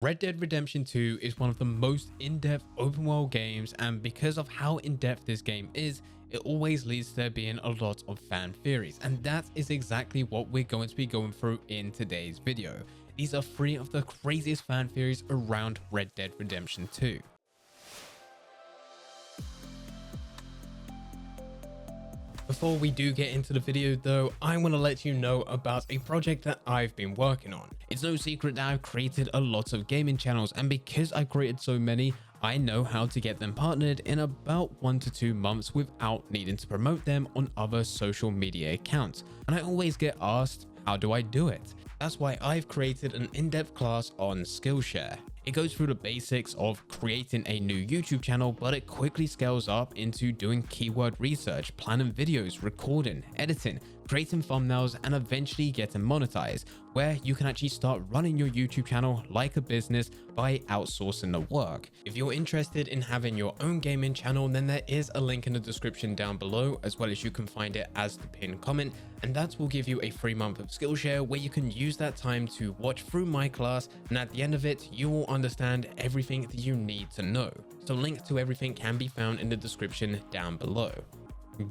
Red Dead Redemption 2 is one of the most in-depth open world games, and because of how in-depth this game is, it always leads to there being a lot of fan theories, and that is exactly what we're going to be going through in today's video. These are 3 of the craziest fan theories around Red Dead Redemption 2. Before we do get into the video though, I want to let you know about a project that I've been working on. It's no secret that I've created a lot of gaming channels, and because I've created so many, I know how to get them partnered in about 1 to 2 months without needing to promote them on other social media accounts. And I always get asked, how do I do it? That's why I've created an in-depth class on Skillshare. It goes through the basics of creating a new YouTube channel, but it quickly scales up into doing keyword research, planning videos, recording, editing, creating thumbnails, and eventually getting monetized, where you can actually start running your YouTube channel like a business by outsourcing the work. If you're interested in having your own gaming channel, then there is a link in the description down below, as well as you can find it as the pinned comment, and that will give you a free month of Skillshare where you can use that time to watch through my class, and at the end of it, you will understand everything that you need to know. So links to everything can be found in the description down below.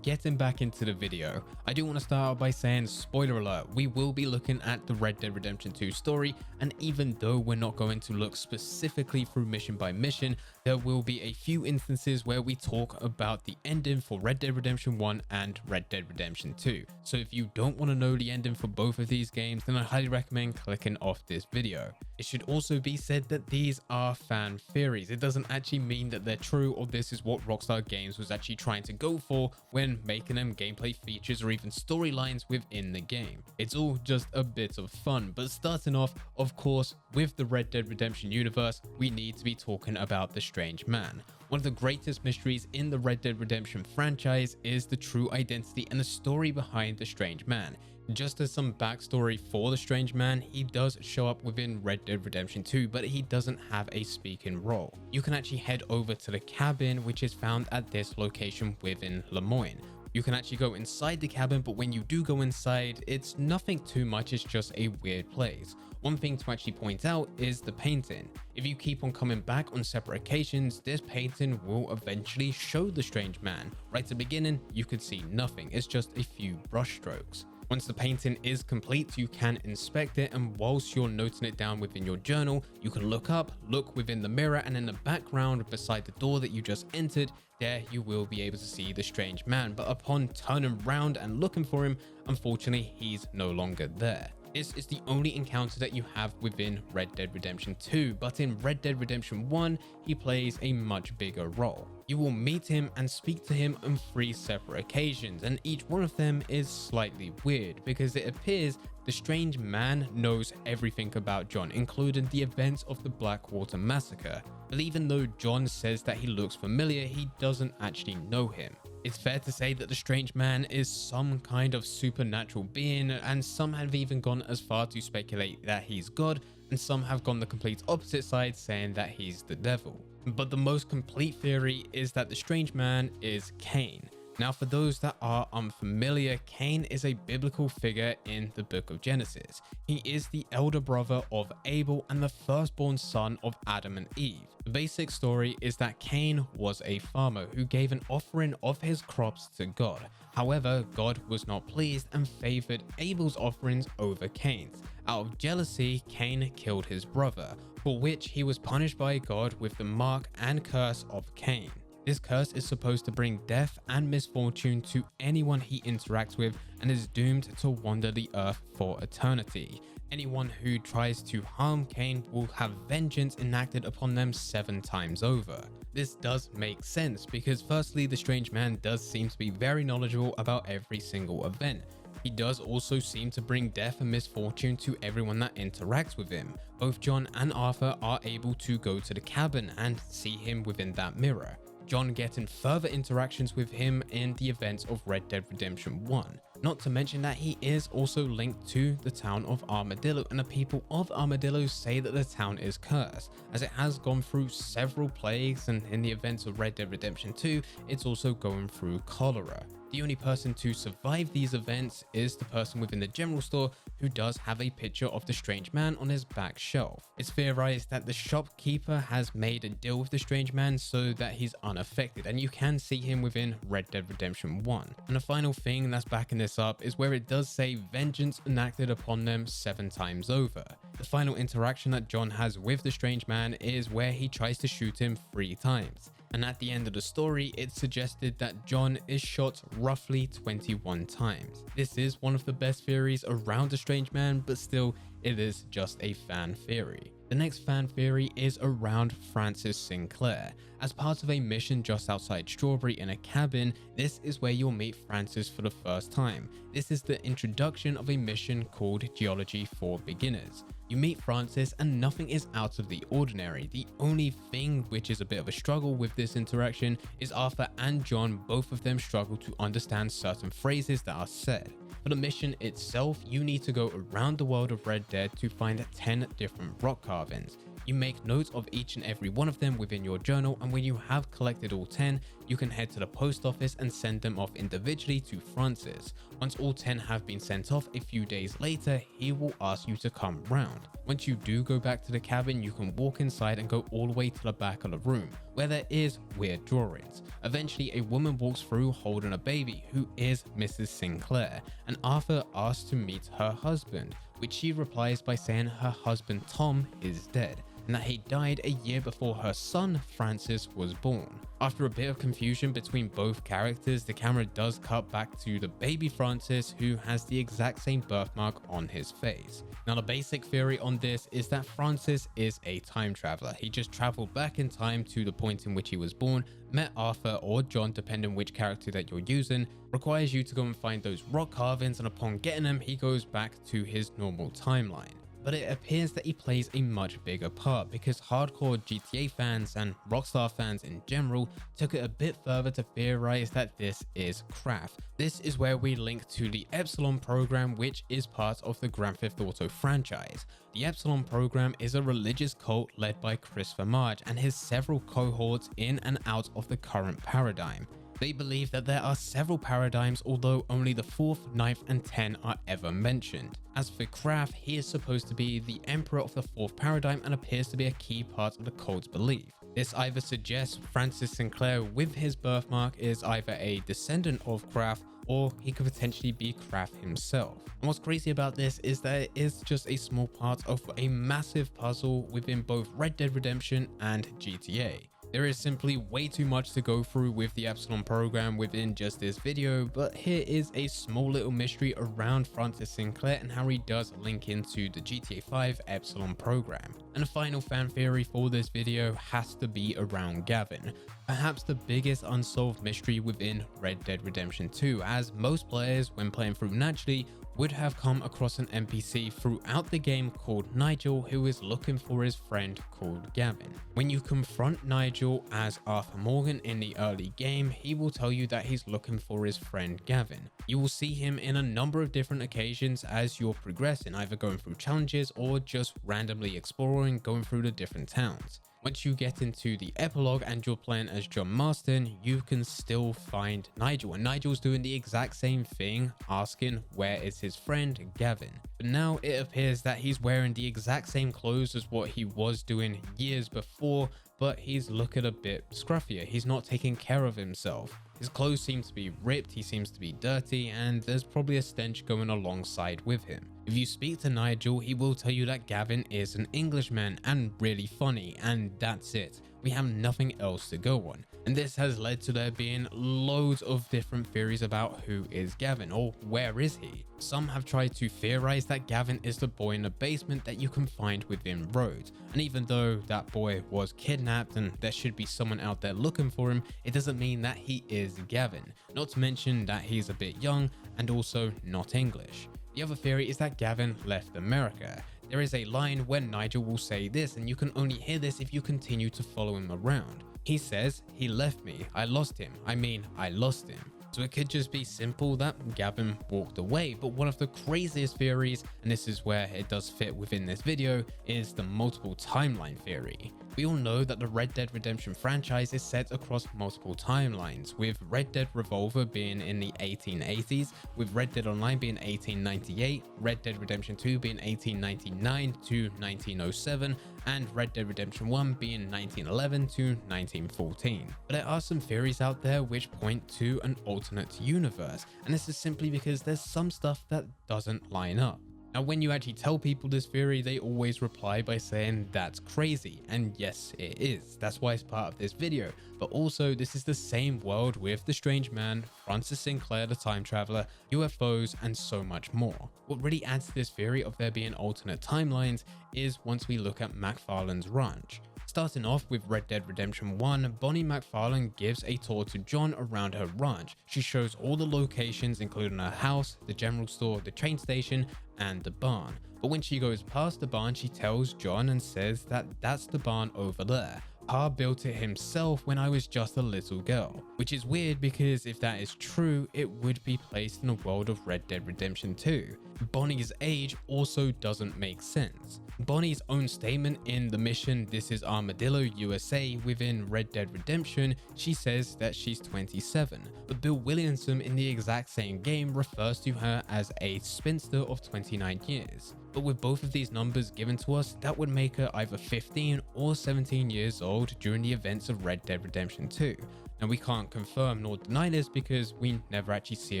Getting back into the video, I do want to start out by saying, spoiler alert, we will be looking at the Red Dead Redemption 2 story, and even though we're not going to look specifically through mission by mission, there will be a few instances where we talk about the ending for Red Dead Redemption 1 and Red Dead Redemption 2. So if you don't want to know the ending for both of these games, then I highly recommend clicking off this video. It should also be said that these are fan theories. It doesn't actually mean that they're true, or this is what Rockstar Games was actually trying to go for when making them gameplay features or even storylines within the game. It's all just a bit of fun, but starting off, of course, with the Red Dead Redemption universe, we need to be talking about the Strange Man. One of the greatest mysteries in the Red Dead Redemption franchise is the true identity and the story behind the Strange Man. Just as some backstory for the Strange Man, he does show up within Red Dead Redemption 2, but he doesn't have a speaking role. You can actually head over to the cabin, which is found at this location within Lemoyne. You can actually go inside the cabin, but when you do go inside, it's nothing too much, it's just a weird place. One thing to actually point out is the painting. If you keep on coming back on separate occasions, this painting will eventually show the Strange Man. Right at the beginning, you could see nothing, it's just a few brush strokes. Once the painting is complete, you can inspect it, and whilst you're noting it down within your journal, you can look up, look within the mirror, and in the background beside the door that you just entered, there you will be able to see the Strange Man. But upon turning around and looking for him, unfortunately, he's no longer there. This is the only encounter that you have within Red Dead Redemption 2, but in Red Dead Redemption 1, he plays a much bigger role. You will meet him and speak to him on 3 separate occasions, and each one of them is slightly weird because it appears the Strange Man knows everything about John, including the events of the Blackwater Massacre. But even though John says that he looks familiar, he doesn't actually know him. It's fair to say that the Strange Man is some kind of supernatural being, and some have even gone as far to speculate that he's God, and some have gone the complete opposite side, saying that he's the devil. But the most complete theory is that the Strange Man is Cain. Now, for those that are unfamiliar, Cain is a biblical figure in the book of Genesis. He is the elder brother of Abel and the firstborn son of Adam and Eve. The basic story is that Cain was a farmer who gave an offering of his crops to God. However, God was not pleased and favored Abel's offerings over Cain's. Out of jealousy, Cain killed his brother, for which he was punished by God with the mark and curse of Cain. This curse is supposed to bring death and misfortune to anyone he interacts with, and is doomed to wander the earth for eternity. Anyone who tries to harm Cain will have vengeance enacted upon them 7 times over. This does make sense because firstly, the Strange Man does seem to be very knowledgeable about every single event. He does also seem to bring death and misfortune to everyone that interacts with him. Both John and Arthur are able to go to the cabin and see him within that mirror. John getting further interactions with him in the events of Red Dead Redemption 1. Not to mention that he is also linked to the town of Armadillo, and the people of Armadillo say that the town is cursed, as it has gone through several plagues, and in the events of Red Dead Redemption 2, it's also going through cholera. The only person to survive these events is the person within the general store who does have a picture of the strange man on his back shelf. It's theorized that the shopkeeper has made a deal with the strange man so that he's unaffected, and you can see him within Red Dead Redemption 1. And the final thing that's backing this up is where it does say vengeance enacted upon them 7 times over. The final interaction that John has with the strange man is where he tries to shoot him 3 times. And at the end of the story, it's suggested that John is shot roughly 21 times. This is one of the best theories around the strange man, but still, it is just a fan theory. The next fan theory is around Francis Sinclair. As part of a mission just outside Strawberry in a cabin, this is where you'll meet Francis for the first time. This is the introduction of a mission called Geology for Beginners. You meet Francis and nothing is out of the ordinary. The only thing which is a bit of a struggle with this interaction is Arthur and John, both of them struggle to understand certain phrases that are said. For the mission itself, you need to go around the world of Red Dead to find 10 different rock carvings. You make notes of each and every one of them within your journal, and when you have collected all 10, you can head to the post office and send them off individually to Francis. Once all 10 have been sent off, a few days later, he will ask you to come round. Once you do go back to the cabin, you can walk inside and go all the way to the back of the room, where there is weird drawings. Eventually, a woman walks through holding a baby, who is Mrs. Sinclair, and Arthur asks to meet her husband, which she replies by saying her husband Tom is dead, and that he died a year before her son Francis was born. After a bit of confusion between both characters, the camera does cut back to the baby Francis, who has the exact same birthmark on his face. Now, the basic theory on this is that Francis is a time traveler. He just traveled back in time to the point in which he was born, met Arthur or John, depending which character that you're using, requires you to go and find those rock carvings, and upon getting them, he goes back to his normal timeline. But it appears that he plays a much bigger part, because hardcore GTA fans and Rockstar fans in general took it a bit further to theorize that this is craft. This is where we link to the Epsilon program, which is part of the Grand Theft Auto franchise. The Epsilon program is a religious cult led by Christopher Marge and his several cohorts in and out of the current paradigm. They believe that there are several paradigms, although only the 4th, 9th, and 10 are ever mentioned. As for Kraft, he is supposed to be the emperor of the 4th paradigm and appears to be a key part of the cult's belief. This either suggests Francis Sinclair with his birthmark is either a descendant of Kraft, or he could potentially be Kraft himself. And what's crazy about this is that it is just a small part of a massive puzzle within both Red Dead Redemption and GTA. There is simply way too much to go through with the Epsilon program within just this video, but here is a small little mystery around Francis Sinclair and how he does link into the GTA 5 Epsilon program. And the final fan theory for this video has to be around Gavin, perhaps the biggest unsolved mystery within Red Dead Redemption 2, as most players, when playing through naturally, would have come across an NPC throughout the game called Nigel, who is looking for his friend called Gavin. When you confront Nigel as Arthur Morgan in the early game, he will tell you that he's looking for his friend Gavin. You will see him in a number of different occasions as you're progressing, either going through challenges or just randomly exploring, going through the different towns. Once you get into the epilogue and you're playing as John Marston, you can still find Nigel, and Nigel's doing the exact same thing, asking where is his friend Gavin. But now it appears that he's wearing the exact same clothes as what he was doing years before, but he's looking a bit scruffier. He's not taking care of himself. His clothes seem to be ripped, he seems to be dirty, and there's probably a stench going alongside with him. If you speak to Nigel, he will tell you that Gavin is an Englishman and really funny, and that's it. We have nothing else to go on. And this has led to there being loads of different theories about who is Gavin, or where is he. Some have tried to theorize that Gavin is the boy in the basement that you can find within Rhodes. And even though that boy was kidnapped and there should be someone out there looking for him, it doesn't mean that he is Gavin. Not to mention that he's a bit young and also not English. The other theory is that Gavin left America. There is a line where Nigel will say this, and you can only hear this if you continue to follow him around. He says, "He left me, I lost him, I lost him." So it could just be simple that Gavin walked away, but one of the craziest theories, and this is where it does fit within this video, is the multiple timeline theory. We all know that the Red Dead Redemption franchise is set across multiple timelines, with Red Dead Revolver being in the 1880s, with Red Dead Online being 1898, Red Dead Redemption 2 being 1899 to 1907, and Red Dead Redemption 1 being 1911 to 1914. But there are some theories out there which point to an alternate universe, and this is simply because there's some stuff that doesn't line up. Now, when you actually tell people this theory, they always reply by saying that's crazy, and yes, it is. That's why it's part of this video. But also, this is the same world with the Strange Man, Francis Sinclair the Time Traveler, UFOs, and so much more. What really adds to this theory of there being alternate timelines is once we look at McFarlane's ranch. Starting off with Red Dead Redemption 1, Bonnie McFarlane gives a tour to John around her ranch. She shows all the locations, including her house, the general store, the train station, and the barn. But when she goes past the barn, she tells John and says that that's the barn over there. Pa built it himself when I was just a little girl. Which is weird because if that is true, it would be placed in the world of Red Dead Redemption 2. Bonnie's age also doesn't make sense. Bonnie's own statement in the mission This is Armadillo USA within Red Dead Redemption, she says that she's 27, but Bill Williamson in the exact same game refers to her as a spinster of 29 years. But with both of these numbers given to us, that would make her either 15 or 17 years old during the events of Red Dead Redemption 2. Now, we can't confirm nor deny this because we never actually see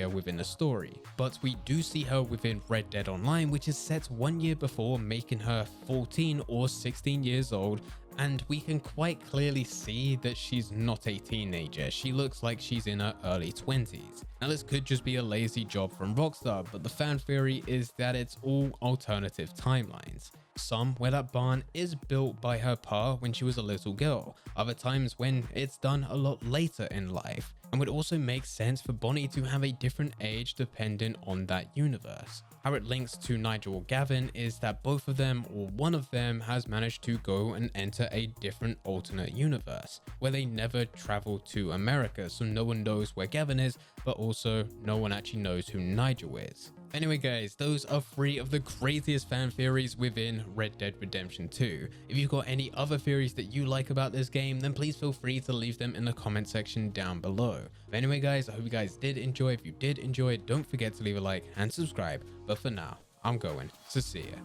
her within the story, but we do see her within Red Dead Online, which is set 1 year before, making her 14 or 16 years old, and we can quite clearly see that she's not a teenager. She looks like she's in her early 20s. Now, this could just be a lazy job from Rockstar, but the fan theory is that it's all alternative timelines. Some where that barn is built by her pa when she was a little girl, other times when it's done a lot later in life, and would also make sense for Bonnie to have a different age dependent on that universe. How it links to Nigel or Gavin is that both of them or one of them has managed to go and enter a different alternate universe where they never traveled to America, so no one knows where Gavin is, but also no one actually knows who Nigel is. Anyway guys, those are 3 of the craziest fan theories within Red Dead Redemption 2. If you've got any other theories that you like about this game, then please feel free to leave them in the comment section down below. But anyway guys, I hope you guys did enjoy. If you did enjoy, don't forget to leave a like and subscribe. But for now, I'm going, so see ya.